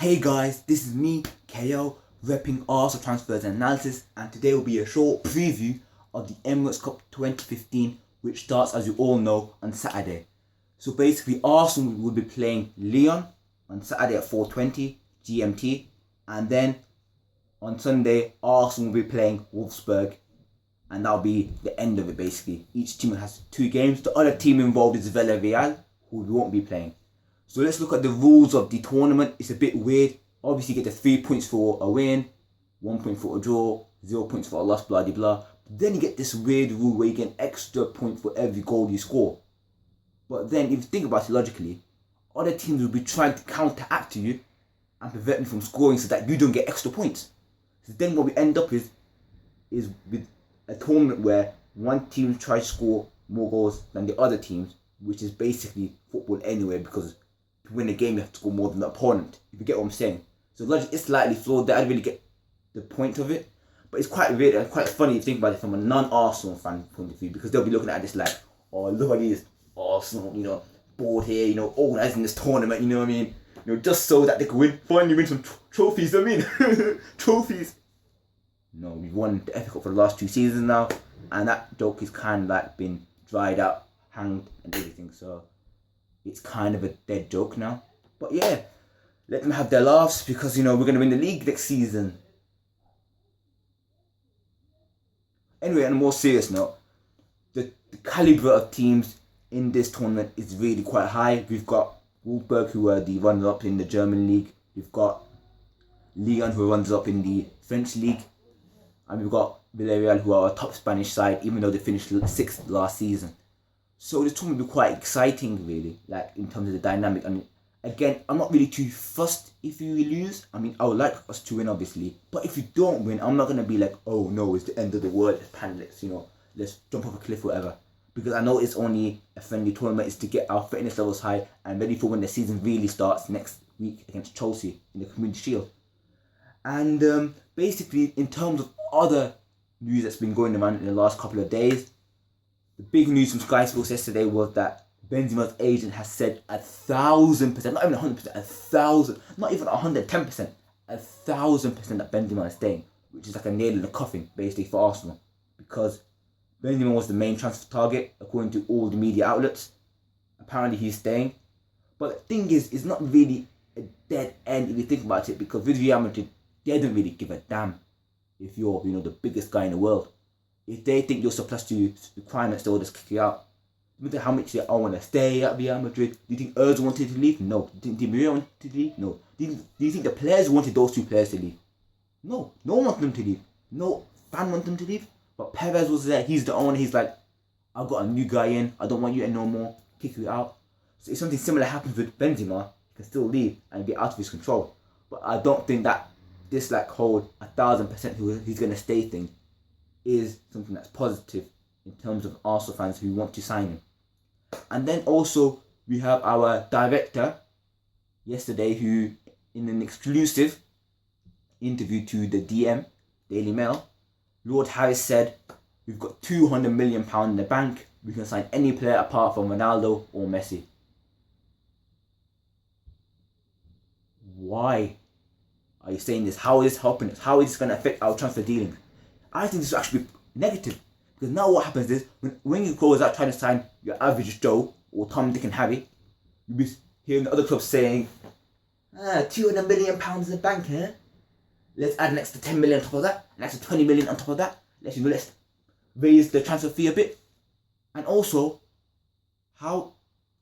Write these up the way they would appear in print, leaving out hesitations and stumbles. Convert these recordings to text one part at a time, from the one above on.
Hey guys, this is me, KO, repping Arsenal transfers and analysis, and today will be a short preview of the Emirates Cup 2015, which starts, as you all know, on Saturday. So basically, Arsenal will be playing Lyon on Saturday at 4:20 GMT, and then on Sunday, Arsenal will be playing Wolfsburg, and that'll be the end of it basically. Each team has 2 games. The other team involved is Villarreal, who we won't be playing. So let's look at the rules of the tournament. It's a bit weird. Obviously, you get the 3 points for a win, 1 point for a draw, 0 points for a loss, blah, blah, blah. But then you get this weird rule where you get an extra point for every goal you score. But then, if you think about it logically, other teams will be trying to counteract you and prevent you from scoring so that you don't get extra points. So then what we end up is with a tournament where one team tries to score more goals than the other teams, which is basically football anyway, because to win a game you have to score more than the opponent, if you get what I'm saying. So logic is slightly flawed. I don't really get the point of it, but it's quite weird and quite funny to think about it from a non-Arsenal fan point of view, because they'll be looking at this like, oh, look at these Arsenal, board here, organising this tournament, you know what I mean? Just so that they could finally win some trophies, you know what I mean? Trophies. No, we've won the FA Cup for the last 2 seasons now, and that joke is kind of like been dried out, hanged and everything, so it's kind of a dead joke now. But yeah, let them have their laughs, because we're going to win the league next season. Anyway, on a more serious note, the calibre of teams in this tournament is really quite high. We've got Wolfsburg, who are the runners-up in the German league. We've got Lyon, who runs up in the French league. And we've got Villarreal, who are a top Spanish side, even though they finished 6th last season. So this tournament will be quite exciting, really, like in terms of the dynamic. And again, I'm not really too fussed if you lose. I mean, I would like us to win, obviously. But if you don't win, I'm not going to be like, oh no, it's the end of the world, let's panic, let's jump off a cliff or whatever. Because I know it's only a friendly tournament. It's to get our fitness levels high and ready for when the season really starts next week against Chelsea in the Community Shield. And basically, in terms of other news that's been going around in the last couple of days, the big news from Sky Sports yesterday was that Benzema's agent has said 1,000%, not even 100%, 1,000, not even 110%, 1,000% that Benzema is staying, which is like a nail in the coffin, basically, for Arsenal, because Benzema was the main transfer target, according to all the media outlets. Apparently he's staying. But the thing is, it's not really a dead end if you think about it, because with Real Madrid, they don't really give a damn if you're, the biggest guy in the world. If they think you're surplus to requirements, they'll just kick you out. No matter how much they want to stay at Real Madrid. Do you think Ozil wanted to leave? No. Do you think Di Maria wanted to leave? No. Do you think the players wanted those 2 players to leave? No. No one wanted them to leave. No fan wanted them to leave. But Perez was there. He's the owner. He's like, I've got a new guy in. I don't want you no more. Kick you out. So if something similar happens with Benzema, he can still leave and be out of his control. But I don't think that this whole 1,000% he's going to stay thing is something that's positive in terms of Arsenal fans who want to sign him. And then also we have our director yesterday, who in an exclusive interview to the Daily Mail, Lord Harris said, we've got £200 million in the bank. We can sign any player apart from Ronaldo or Messi. Why are you saying this? How is this helping us? How is this going to affect our transfer dealing? I think this will actually be negative. Because now what happens is, when you go out trying to sign your average Joe or Tom, Dick and Harry, you'll be hearing the other clubs saying, £200 million in the bank, huh? Let's add an extra 10 million on top of that, an extra 20 million on top of that. Let's raise the transfer fee a bit. And also, how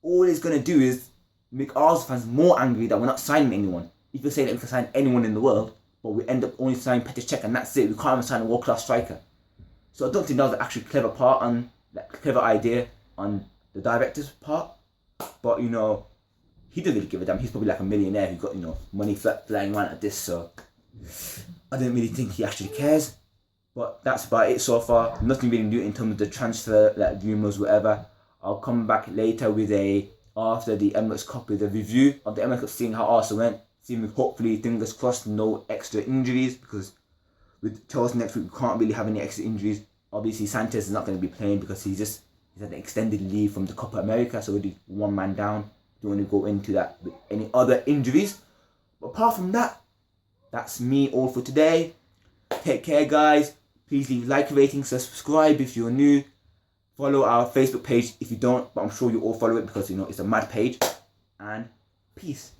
all it's going to do is make Arsenal fans more angry that we're not signing anyone. If you're saying that we can sign anyone in the world, but we end up only signing Petr Cech and that's it, we can't even sign a world-class striker. So I don't think that was actually a clever idea on the director's part. But he doesn't really give a damn. He's probably like a millionaire who got money flying around at this, so I don't really think he actually cares. But that's about it so far. Nothing really new in terms of the transfer, rumours, whatever. I'll come back later after the Emirates Cup with a review of the Emirates Cup, seeing how Arsenal went. Seeing, hopefully, fingers crossed, no extra injuries, because with Chelsea next week we can't really have any extra injuries. Obviously Sanchez is not going to be playing because he's had an extended leave from the Copa America, so we'll do 1 man down. Don't want to go into that with any other injuries. But apart from that, that's me all for today. Take care, guys. Please leave a like, rating, subscribe if you're new. Follow our Facebook page if you don't, but I'm sure you all follow it because, you know, it's a mad page. And peace.